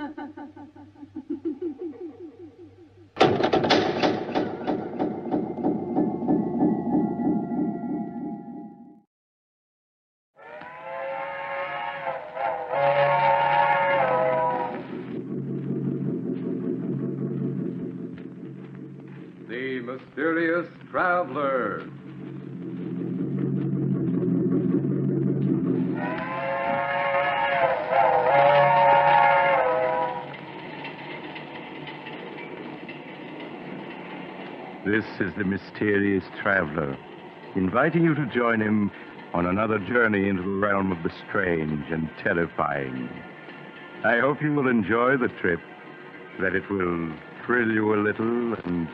The Mysterious Traveler. This is the Mysterious Traveler, inviting you to join him on another journey into the realm of the strange and terrifying. I hope you will enjoy the trip, that it will thrill you a little and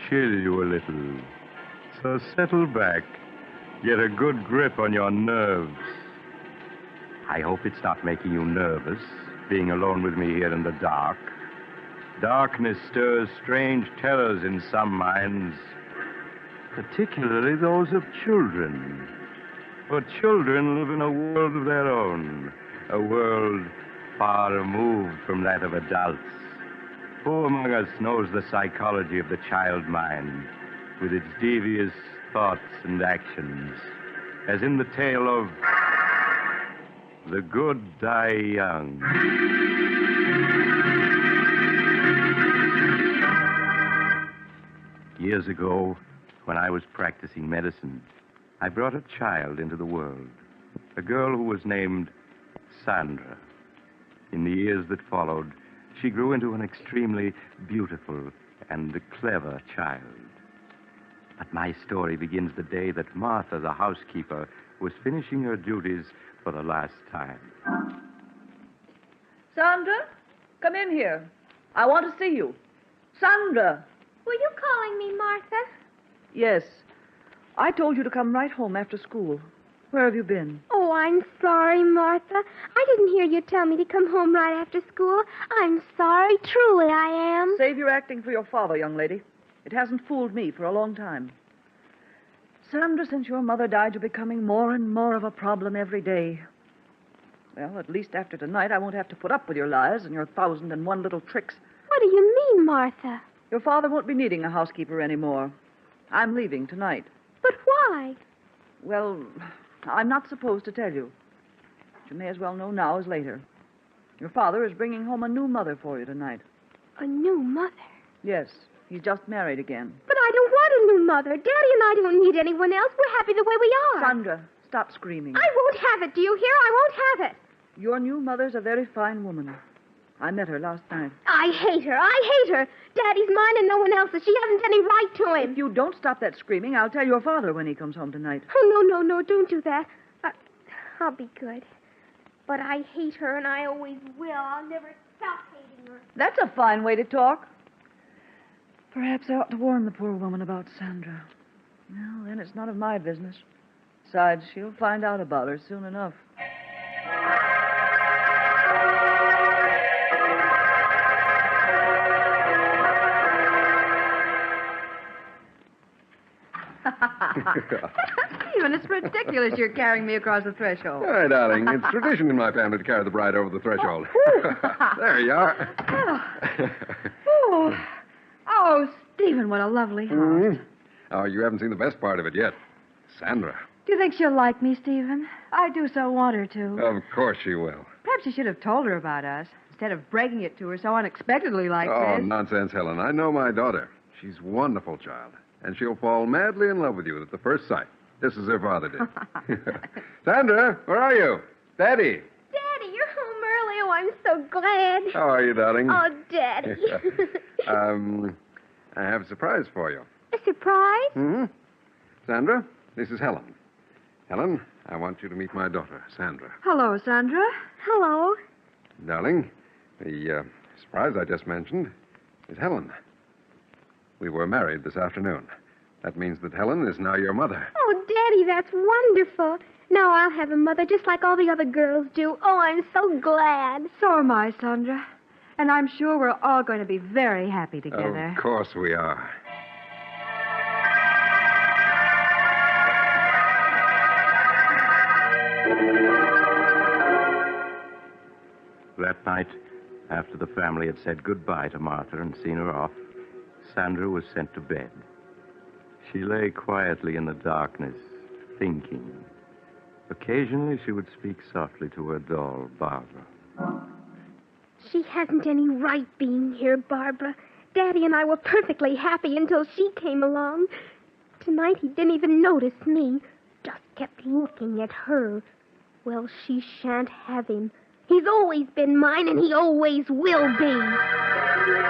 chill you a little. So settle back, get a good grip on your nerves. I hope it's not making you nervous, being alone with me here in the dark. Darkness stirs strange terrors in some minds, particularly those of children. For children live in a world of their own, a world far removed from that of adults. Who among us knows the psychology of the child mind, with its devious thoughts and actions, as in the tale of The Good Die Young. Years ago, when I was practicing medicine, I brought a child into the world, a girl who was named Sandra. In the years that followed, she grew into an extremely beautiful and clever child. But my story begins the day that Martha, the housekeeper, was finishing her duties for the last time. Sandra, come in here. I want to see you. Sandra! Were you calling me, Martha? Yes. I told you to come right home after school. Where have you been? Oh, I'm sorry, Martha. I didn't hear you tell me to come home right after school. I'm sorry, truly I am. Save your acting for your father, young lady. It hasn't fooled me for a long time. Sandra, since your mother died, you're becoming more and more of a problem every day. Well, at least after tonight, I won't have to put up with your lies and your 1,001 little tricks. What do you mean, Martha? Your father won't be needing a housekeeper anymore. I'm leaving tonight. But why? Well, I'm not supposed to tell you. But you may as well know now as later. Your father is bringing home a new mother for you tonight. A new mother? Yes, he's just married again. But I don't want a new mother. Daddy and I don't need anyone else. We're happy the way we are. Sandra, stop screaming. I won't have it. Do you hear? I won't have it. Your new mother's a very fine woman. I met her last night. I hate her. Daddy's mine and no one else's. She hasn't any right to him. If you don't stop that screaming, I'll tell your father when he comes home tonight. Oh, no, don't do that. I'll be good. But I hate her, and I always will. I'll never stop hating her. That's a fine way to talk. Perhaps I ought to warn the poor woman about Sandra. Well, then it's none of my business. Besides, she'll find out about her soon enough. Stephen, it's ridiculous you're carrying me across the threshold. All right, darling. It's tradition in my family to carry the bride over the threshold. There you are. Oh, Stephen, what a lovely house. Mm-hmm. Oh, you haven't seen the best part of it yet. Sandra. Do you think she'll like me, Stephen? I do so want her to. Of course she will. Perhaps you should have told her about us, instead of breaking it to her so unexpectedly like Oh, this. nonsense, Helen. I know my daughter. She's a wonderful child. And she'll fall madly in love with you at the first sight, just as her father did. Sandra, where are you? Daddy. Daddy, you're home early. Oh, I'm so glad. How are you, darling? Oh, Daddy. I have a surprise for you. A surprise? Mm-hmm. Sandra, this is Helen. Helen, I want you to meet my daughter, Sandra. Hello, Sandra. Hello. Darling, the surprise I just mentioned is Helen. We were married this afternoon. That means that Helen is now your mother. Oh, Daddy, that's wonderful. Now I'll have a mother just like all the other girls do. Oh, I'm so glad. So am I, Sandra. And I'm sure we're all going to be very happy together. Of course we are. That night, After the family had said goodbye to Martha and seen her off, Sandra was sent to bed. She lay quietly in the darkness, thinking. Occasionally, she would speak softly to her doll, Barbara. She hasn't any right being here, Barbara. Daddy and I were perfectly happy until she came along. Tonight he didn't even notice me. Just kept looking at her. Well, she shan't have him. He's always been mine, and he always will be.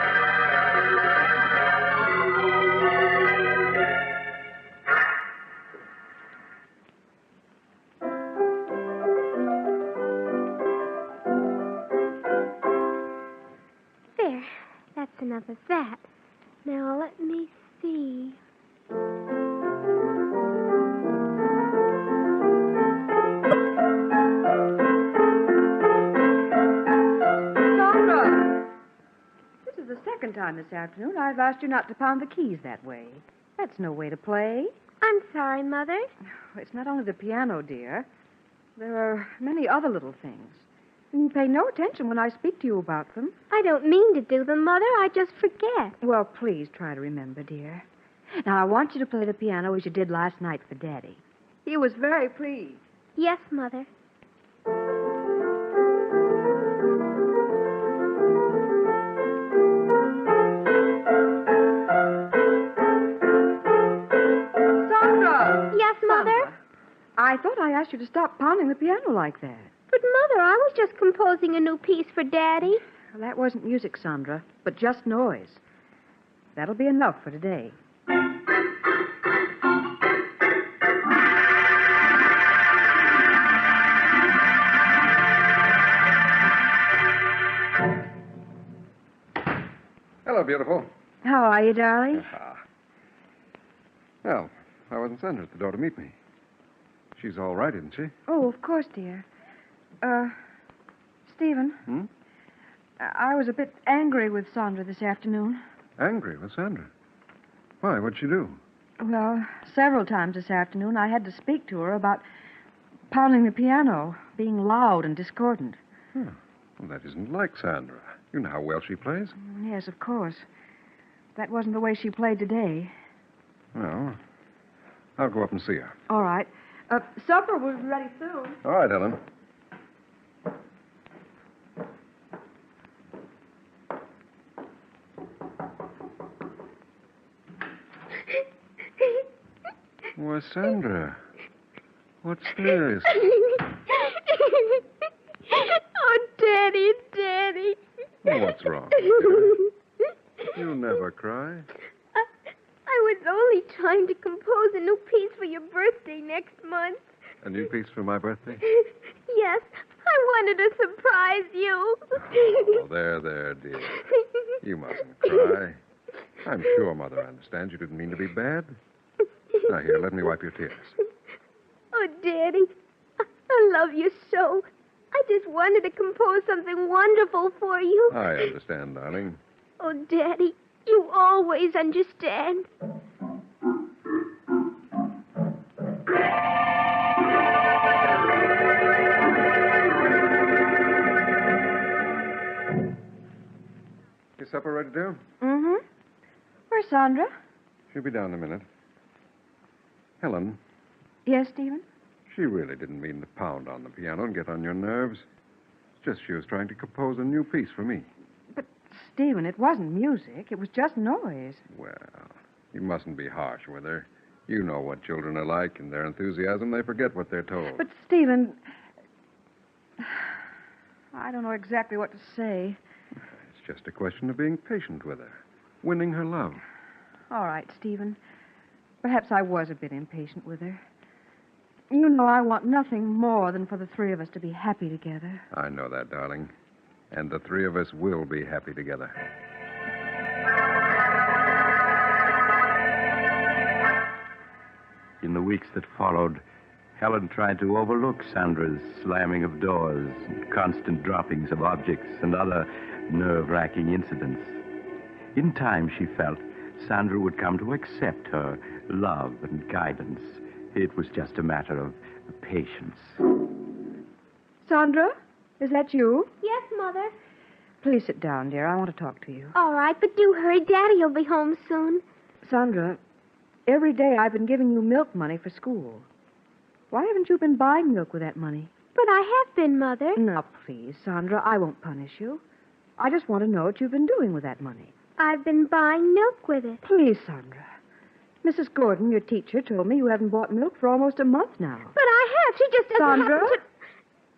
There. That's enough of that. Now, let me see. Sandra! This is the second time this afternoon I've asked you not to pound the keys that way. That's no way to play. I'm sorry, Mother. It's not only the piano, dear. There are many other little things. You pay no attention when I speak to you about them. I don't mean to do them, Mother. I just forget. Well, please try to remember, dear. Now, I want you to play the piano as you did last night for Daddy. He was very pleased. Yes, Mother. Sandra! Yes, Mother? Sandra, I thought I asked you to stop pounding the piano like that. But, Mother, I was just composing a new piece for Daddy. Well, that wasn't music, Sandra, but just noise. That'll be enough for today. Hello, beautiful. How are you, darling? Well, why wasn't Sandra at the door to meet me? She's all right, isn't she? Oh, of course, dear. Stephen. Hmm? I was a bit angry with Sandra this afternoon. Angry with Sandra? Why? What'd she do? Well, several times this afternoon I had to speak to her about pounding the piano, being loud and discordant. Well, that isn't like Sandra. You know how well she plays. Yes, of course. That wasn't the way she played today. Well, I'll go up and see her. All right. Supper will be ready soon. All right, Ellen. Why, Sandra, what's this? Oh, Daddy, Daddy. What's wrong? dear? You never cry. I was only trying to compose a new piece for your birthday next month. A new piece for my birthday? Yes, I wanted to surprise you. Oh, there, dear. You mustn't cry. I'm sure Mother understands you didn't mean to be bad. Now, here, let me wipe your tears. Oh, Daddy, I love you so. I just wanted to compose something wonderful for you. I understand, darling. Oh, Daddy, you always understand. Is supper ready, dear? Mm-hmm. Where's Sandra? She'll be down in a minute. Helen, Yes, Stephen? she really didn't mean to pound on the piano and get on your nerves. It's just she was trying to compose a new piece for me. But, Stephen, it wasn't music. It was just noise. Well, you mustn't be harsh with her. You know what children are like. In their enthusiasm, they forget what they're told. But, Stephen, I don't know exactly what to say. It's just a question of being patient with her, winning her love. All right, Stephen. Perhaps I was a bit impatient with her. You know I want nothing more than for the three of us to be happy together. I know that, darling. And the three of us will be happy together. In the weeks that followed, Helen tried to overlook Sandra's slamming of doors, constant droppings of objects, and other nerve-wracking incidents. In time, she felt, Sandra would come to accept her love and guidance. It was just a matter of patience. Sandra, is that you? Yes, Mother. Please sit down, dear. I want to talk to you. All right, but do hurry. Daddy'll be home soon. Sandra, every day I've been giving you milk money for school. Why haven't you been buying milk with that money? But I have been, Mother. Now, please, Sandra, I won't punish you. I just want to know what you've been doing with that money. I've been buying milk with it. Please, Sandra. Mrs. Gordon, your teacher, told me you haven't bought milk for almost a month now. But I have. She just doesn't Sandra, happen to...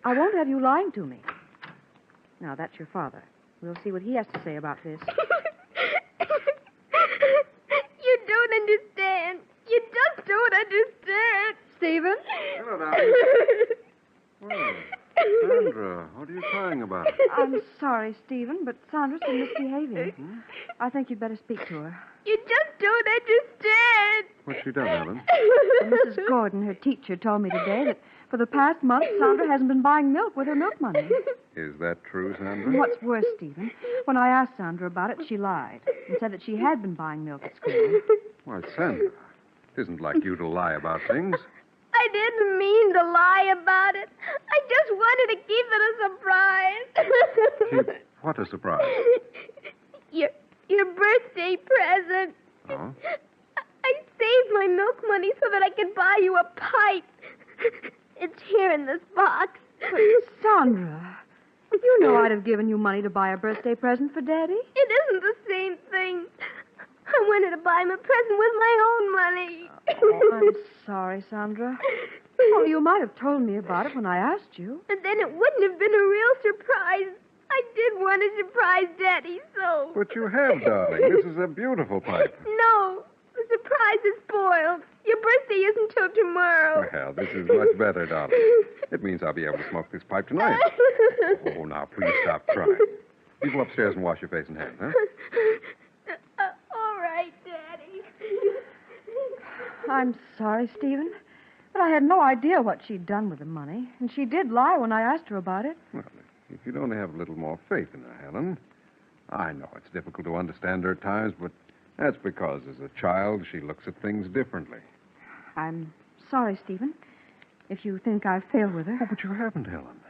I won't have you lying to me. Now, that's your father. We'll see what he has to say about this. You don't understand. You just don't understand. Stephen? Hello, darling. Well, Sandra, what are you crying about? I'm sorry, Stephen, but Sandra's been misbehaving. I think you'd better speak to her. You just don't understand. What's she done, Helen? Mrs. Gordon, her teacher, told me today that for the past month, Sandra hasn't been buying milk with her milk money. Is that true, Sandra? What's worse, Stephen, when I asked Sandra about it, she lied and said that she had been buying milk at school. Why, Sandra, it isn't like you to lie about things. I didn't mean to lie about it. I just wanted to keep it a surprise. What a surprise. Your birthday present. Oh? I saved my milk money so that I could buy you a pipe. It's here in this box. But, Sandra, you know I'd have given you money to buy a birthday present for Daddy. It isn't the same thing. I wanted to buy him a present with my own money. Oh, I'm sorry, Sandra. Oh, you might have told me about it when I asked you. And then it wouldn't have been a real surprise. I did want to surprise Daddy, so... But you have, darling. This is a beautiful pipe. No, the surprise is spoiled. Your birthday isn't till tomorrow. Well, this is much better, darling. It means I'll be able to smoke this pipe tonight. Oh, now, please stop crying. You go upstairs and wash your face and hands, huh? All right, Daddy. I'm sorry, Stephen, but I had no idea what she'd done with the money, and she did lie when I asked her about it. Well, if you'd only have a little more faith in her, Helen. I know it's difficult to understand her at times, but that's because as a child she looks at things differently. I'm sorry, Stephen, if you think I've failed with her. Oh, but you haven't, Helen.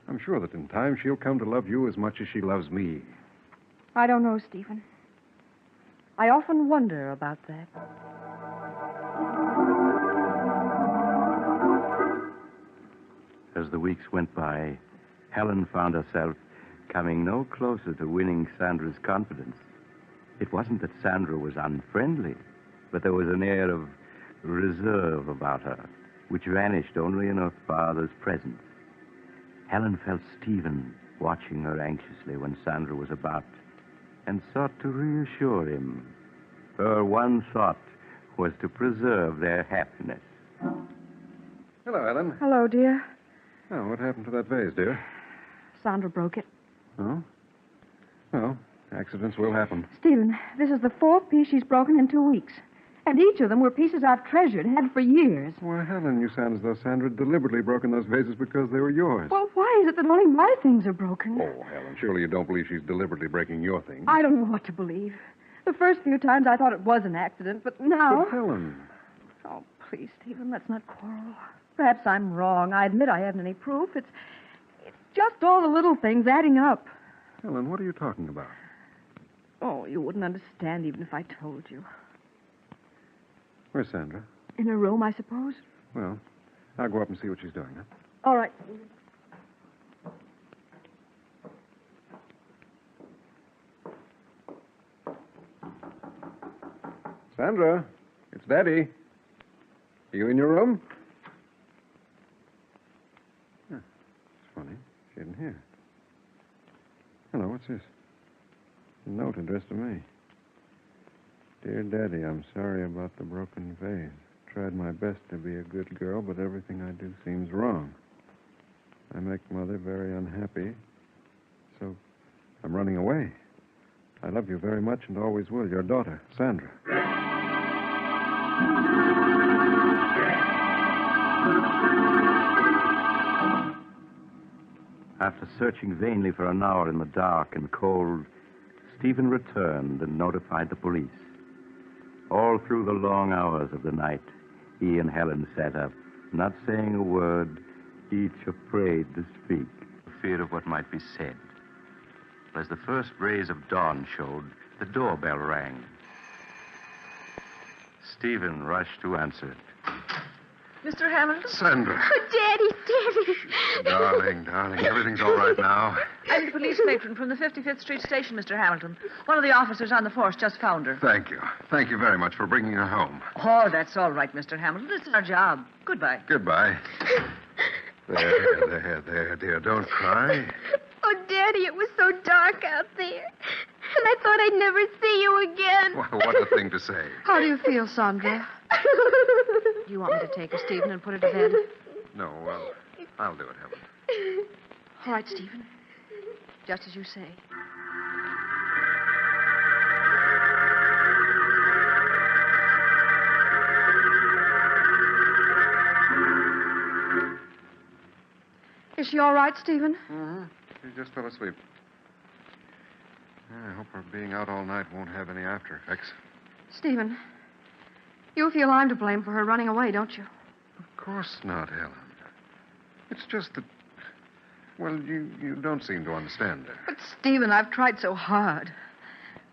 I'm sure that in time she'll come to love you as much as she loves me. I don't know, Stephen. I often wonder about that. As the weeks went by, Helen found herself coming no closer to winning Sandra's confidence. It wasn't that Sandra was unfriendly, but there was an air of reserve about her, which vanished only in her father's presence. Helen felt Stephen watching her anxiously when Sandra was about, and sought to reassure him. Her one thought was to preserve their happiness. Hello, Helen. Hello, dear. Oh, what happened to that vase, dear? Sandra broke it. Oh? Well, accidents will happen. Stephen, this is the fourth piece she's broken in 2 weeks. And each of them were pieces I've treasured, had for years. Why, Helen, you sound as though Sandra had deliberately broken those vases because they were yours. Well, why is it that only my things are broken? Oh, Helen, surely you don't believe she's deliberately breaking your things. I don't know what to believe. The first few times I thought it was an accident, but now... But, Helen... Oh, please, Stephen, let's not quarrel. Perhaps I'm wrong. I admit I haven't any proof. It's just all the little things adding up. Helen, what are you talking about? Oh, you wouldn't understand even if I told you. Where's Sandra? In her room, I suppose. Well, I'll go up and see what she's doing, huh? All right. Sandra, it's Daddy. Are you in your room? Huh, it's funny. She isn't here. Hello, what's this? A note addressed to me. Dear Daddy, I'm sorry about the broken vase. Tried my best to be a good girl, but everything I do seems wrong. I make Mother very unhappy, so I'm running away. I love you very much and always will. Your daughter, Sandra. After searching vainly for an hour in the dark and cold, Stephen returned and notified the police. All through the long hours of the night, he and Helen sat up, not saying a word, each afraid to speak, for fear of what might be said. As the first rays of dawn showed, the doorbell rang. Stephen rushed to answer it. Mr. Hamilton? Sandra. Oh, Daddy, Daddy. Darling, everything's all right now. I'm the police matron from the 55th Street station, Mr. Hamilton. One of the officers on the force just found her. Thank you. Thank you very much for bringing her home. Oh, that's all right, Mr. Hamilton. It's our job. Goodbye. Goodbye. There, dear. Don't cry. Oh, Daddy, it was so dark out there. And I thought I'd never see you again. What a thing to say. How do you feel, Sandra? Do you want me to take her, Stephen, and put her to bed? No, I'll do it, Helen. All right, Stephen. Just as you say. Is she all right, Stephen? Mm-hmm. She just fell asleep. I hope her being out all night won't have any after effects. Stephen, you feel I'm to blame for her running away, don't you? Of course not, Helen. It's just that, well, you don't seem to understand her. But, Stephen, I've tried so hard.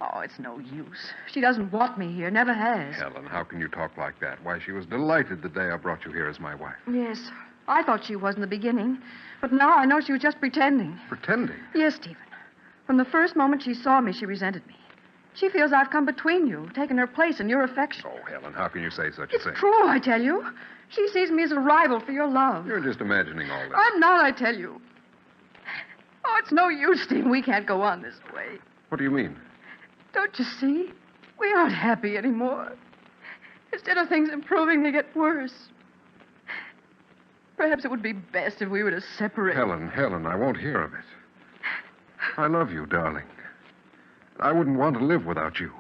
Oh, it's no use. She doesn't want me here, never has. Helen, how can you talk like that? Why, she was delighted the day I brought you here as my wife. Yes, I thought she was in the beginning. But now I know she was just pretending. Pretending? Yes, Stephen. From the first moment she saw me, she resented me. She feels I've come between you, taken her place in your affection. Oh, Helen, how can you say such a It's thing? true, I tell you. She sees me as a rival for your love. You're just imagining all this. I'm not, I tell you. Oh, it's no use, Stephen. We can't go on this way. What do you mean? Don't you see? We aren't happy anymore. Instead of things improving, they get worse. Perhaps it would be best if we were to separate. Helen, I won't hear of it. I love you, darling. I wouldn't want to live without you.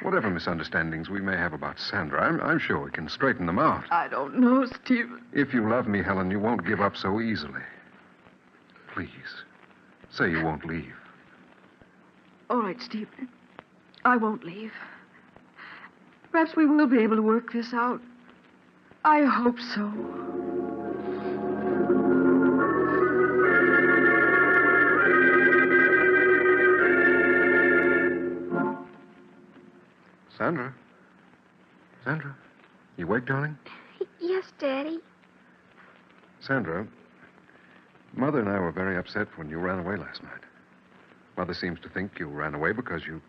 Whatever misunderstandings we may have about Sandra, I'm sure we can straighten them out. I don't know, Stephen. If you love me, Helen, you won't give up so easily. Please, say you won't leave. All right, Stephen. I won't leave. Perhaps we will be able to work this out. I hope so. Sandra? Sandra? You awake, darling? Yes, Daddy. Sandra, Mother and I were very upset when you ran away last night. Mother seems to think you ran away because you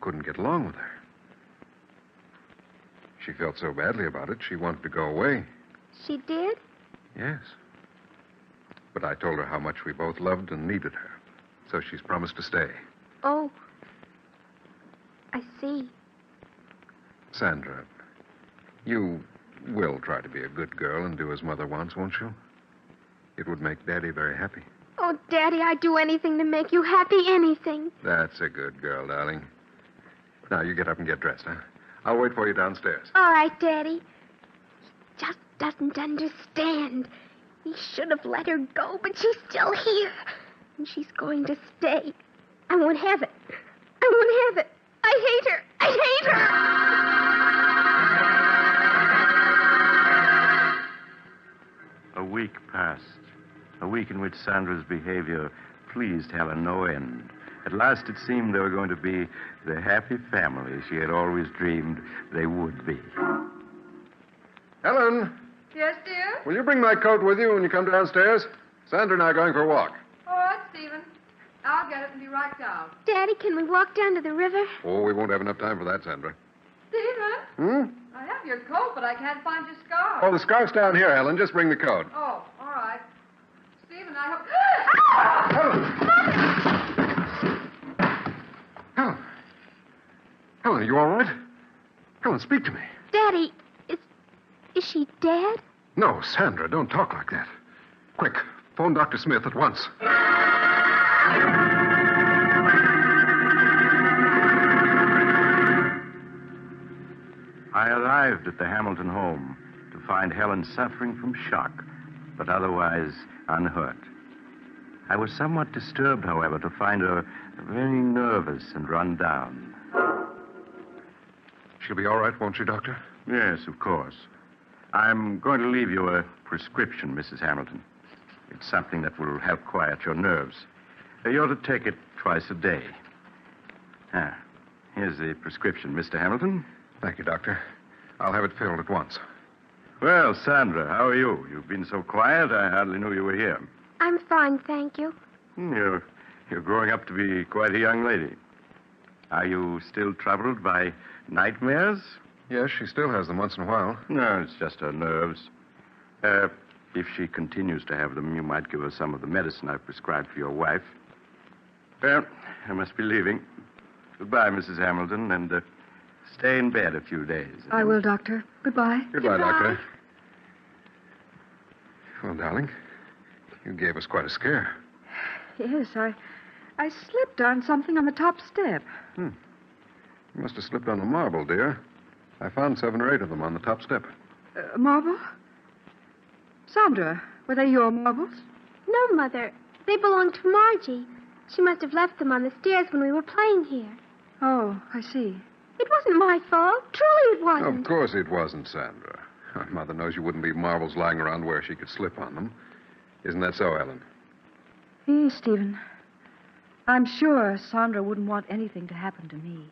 couldn't get along with her. She felt so badly about it, she wanted to go away. She did? Yes. But I told her how much we both loved and needed her. So she's promised to stay. Oh. I see. Sandra, you will try to be a good girl and do as Mother wants, won't you? It would make Daddy very happy. Oh, Daddy, I'd do anything to make you happy, anything. That's a good girl, darling. Now, you get up and get dressed, huh? I'll wait for you downstairs. All right, Daddy. He just doesn't understand. He should have let her go, but she's still here. And she's going to stay. I won't have it. I won't have it. I hate her. I hate her. A week passed. A week in which Sandra's behavior pleased Helen no end. At last it seemed they were going to be the happy family she had always dreamed they would be. Helen, Yes, dear? will you bring my coat with you when you come downstairs? Sandra and I are going for a walk. All right, Stephen. I'll get it and be right down. Daddy, can we walk down to the river? Oh, we won't have enough time for that, Sandra. Stephen, Hmm? I have your coat, but I can't find your scarf. Oh, the scarf's down here, Helen. Just bring the coat. Oh, all right. Stephen, I hope... Helen! Helen, are you all right? Helen, speak to me. Daddy, is she dead? No, Sandra, don't talk like that. Quick, phone Dr. Smith at once. I arrived at the Hamilton home to find Helen suffering from shock, but otherwise unhurt. I was somewhat disturbed, however, to find her very nervous and run down. She'll be all right, won't she, Doctor? Yes, of course. I'm going to leave you a prescription, Mrs. Hamilton. It's something that will help quiet your nerves. You're to take it twice a day. Ah, here's the prescription, Mr. Hamilton. Thank you, Doctor. I'll have it filled at once. Well, Sandra, how are you? You've been so quiet, I hardly knew you were here. I'm fine, thank you. You're growing up to be quite a young lady. Are you still troubled by nightmares? Yes, she still has them once in a while. No, it's just her nerves. If she continues to have them, you might give her some of the medicine I've prescribed for your wife. Well, I must be leaving. Goodbye, Mrs. Hamilton, and stay in bed a few days. I will, Doctor. Goodbye. Goodbye, Doctor. Well, darling, you gave us quite a scare. Yes, I slipped on something on the top step. You must have slipped on a marble, dear. I found 7 or 8 of them on the top step. Marble? Sandra, were they your marbles? No, Mother. They belong to Margie. She must have left them on the stairs when we were playing here. Oh, I see. It wasn't my fault. Truly it wasn't. Of course it wasn't, Sandra. Our mother knows you wouldn't leave marbles lying around where she could slip on them. Isn't that so, Ellen? Yes, Stephen. I'm sure Sandra wouldn't want anything to happen to me.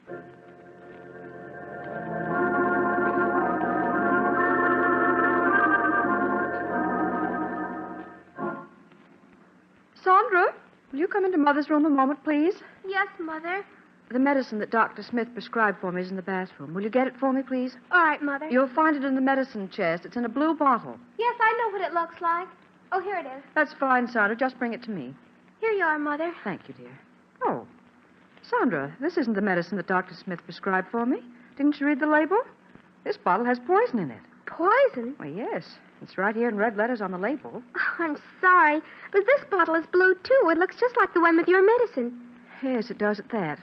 Sandra, will you come into Mother's room a moment, please? Yes, Mother. The medicine that Dr. Smith prescribed for me is in the bathroom. Will you get it for me, please? All right, Mother. You'll find it in the medicine chest. It's in a blue bottle. Yes, I know what it looks like. Oh, here it is. That's fine, Sandra. Just bring it to me. Here you are, Mother. Thank you, dear. Oh, Sandra, this isn't the medicine that Dr. Smith prescribed for me. Didn't you read the label? This bottle has poison in it. Poison? Well, yes. It's right here in red letters on the label. Oh, I'm sorry, but this bottle is blue, too. It looks just like the one with your medicine. Yes, it does at that.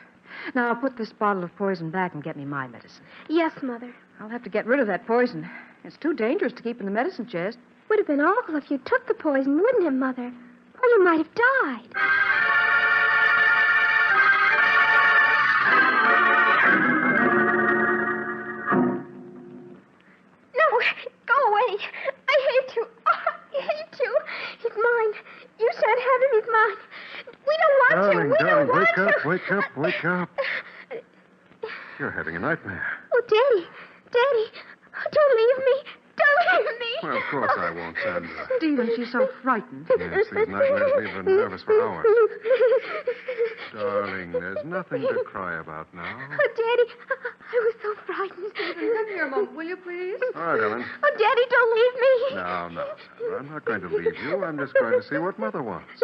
Now, put this bottle of poison back and get me my medicine. Yes, Mother. I'll have to get rid of that poison. It's too dangerous to keep in the medicine chest. Would have been awful if you took the poison, wouldn't it, Mother? Or you might have died. No, go away. I hate you. Oh, I hate you. He's mine. You shan't have him. He's mine. We don't want you. We don't want you. Wake up. You're having a nightmare. Oh, Daddy. Daddy. Don't leave me. Don't leave me. Well, of course I won't, Sandra. Stephen, she's so frightened. Yes, these nightmares leave her nervous for hours. Darling, there's nothing to cry about now. Oh, Daddy, I was so frightened. Come here a moment, will you, please? All right, Ellen. Oh, Daddy, don't leave me. No, Sandra. I'm not going to leave you. I'm just going to see what Mother wants.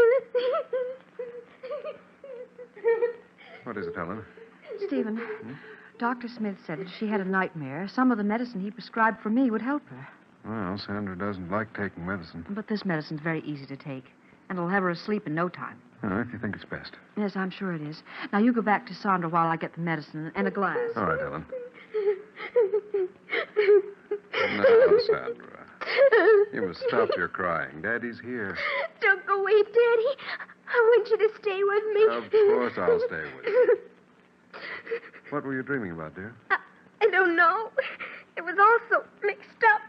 What is it, Ellen? Stephen, Dr. Smith said that if she had a nightmare, some of the medicine he prescribed for me would help her. Well, Sandra doesn't like taking medicine. But this medicine's very easy to take, and it'll have her asleep in no time. Oh, if you think it's best. Yes, I'm sure it is. Now, you go back to Sandra while I get the medicine and a glass. All right, Ellen. Now, Sandra. You must stop your crying. Daddy's here. Don't go away, Daddy. I want you to stay with me. Of course I'll stay with you. What were you dreaming about, dear? I don't know. It was all so mixed up.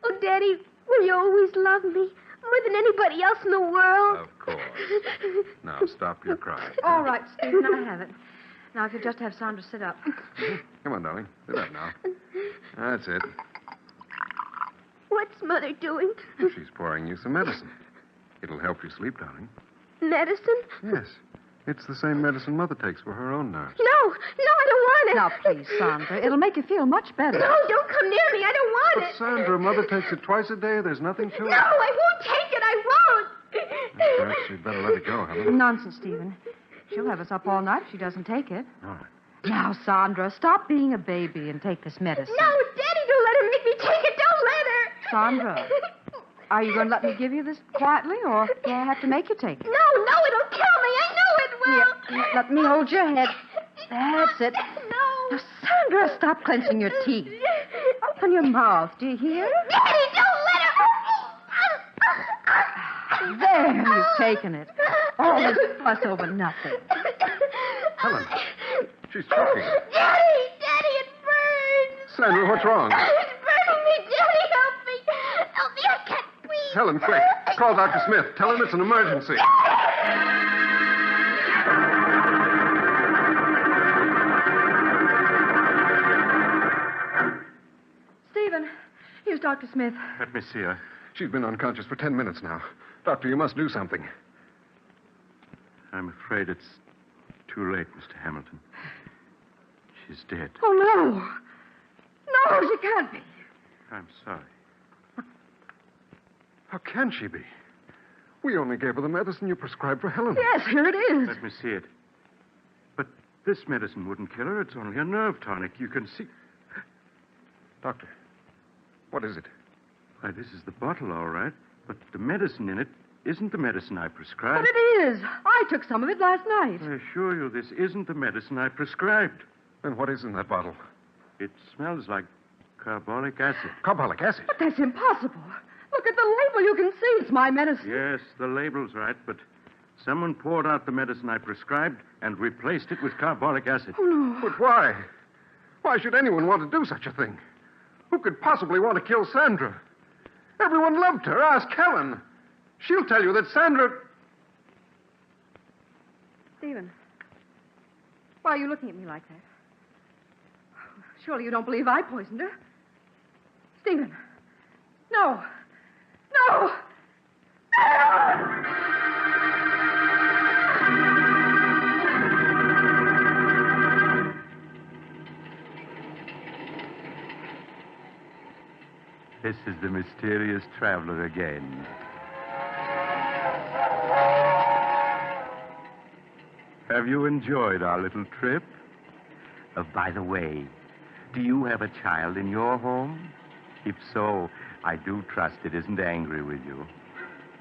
Oh, Daddy, will you always love me more than anybody else in the world? Of course. Now, stop your crying. All right, Stephen, I have it. Now, if you'll just have Sandra sit up. Come on, darling. Sit up now. That's it. What's Mother doing? She's pouring you some medicine. It'll help you sleep, darling. Medicine? Yes. It's the same medicine Mother takes for her own nerves. No, I don't want it. Now, please, Sandra. It'll make you feel much better. No, don't come near me. I don't want But, it. Sandra, Mother takes it twice a day. There's nothing to it. No, I won't take it. I won't. Perhaps you'd better let it go, Helen. Nonsense, Stephen. She'll have us up all night if she doesn't take it. All right. Now, Sandra, stop being a baby and take this medicine. No, Daddy, don't let her make me take it. Don't let her. Sandra, are you going to let me give you this quietly, or do I have to make you take it? No, it'll kill me. I know it will. Here, let me hold your head. That's it. No. Now, Sandra, stop clenching your teeth. Open your mouth. Do you hear? Daddy, don't let her. There, you've taken it. All this fuss over nothing. Helen, she's choking. Daddy, it burns. Sandra, what's wrong? It's burning me. Daddy, help me. Help me. I can't breathe. Helen, quick. Call Dr. Smith. Tell him it's an emergency. is Dr. Smith? Let me see her. She's been unconscious for 10 minutes now. Doctor, you must do something. I'm afraid it's too late, Mr. Hamilton. She's dead. Oh, no. No, she can't be. I'm sorry. How can she be? We only gave her the medicine you prescribed for Helen. Yes, here it is. Let me see it. But this medicine wouldn't kill her. It's only a nerve tonic. You can see. Doctor, what is it? Why, this is the bottle, all right. But the medicine in it isn't the medicine I prescribed. But it is. I took some of it last night. I assure you, this isn't the medicine I prescribed. Then what is in that bottle? It smells like carbolic acid. Carbolic acid. But that's impossible. Look at the label. You can see it's my medicine. Yes, the label's right, but someone poured out the medicine I prescribed and replaced it with carbolic acid. Oh, no. But why? Why should anyone want to do such a thing? Who could possibly want to kill Sandra? Everyone loved her. Ask Helen. She'll tell you that Sandra... Stephen, why are you looking at me like that? Surely you don't believe I poisoned her. Stephen. No. No! This is the mysterious traveler again. Have you enjoyed our little trip? By the way, do you have a child in your home? If so, I do trust it isn't angry with you.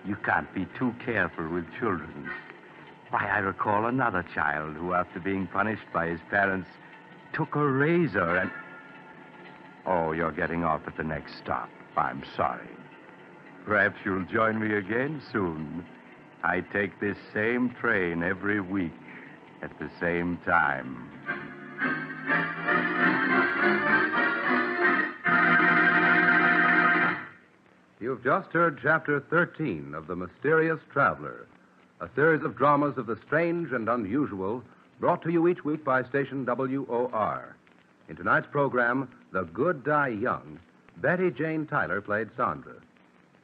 You can't be too careful with children. Why, I recall another child who, after being punished by his parents, took a razor and... Oh, you're getting off at the next stop. I'm sorry. Perhaps you'll join me again soon. I take this same train every week at the same time. You've just heard Chapter 13 of The Mysterious Traveler, a series of dramas of the strange and unusual brought to you each week by station WOR. In tonight's program, The Good Die Young, Betty Jane Tyler played Sandra.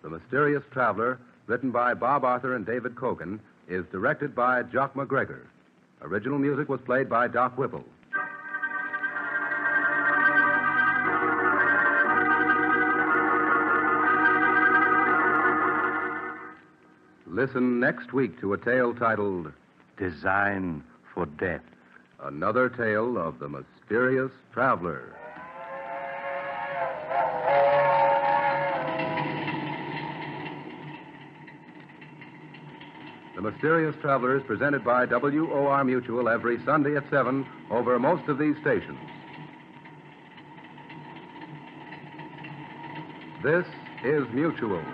The Mysterious Traveler, written by Bob Arthur and David Kogan, is directed by Jock McGregor. Original music was played by Doc Whipple. Listen next week to a tale titled Design for Death. Another Tale of the Mysterious Traveler. The Mysterious Traveler is presented by WOR Mutual every Sunday at 7 over most of these stations. This is Mutual.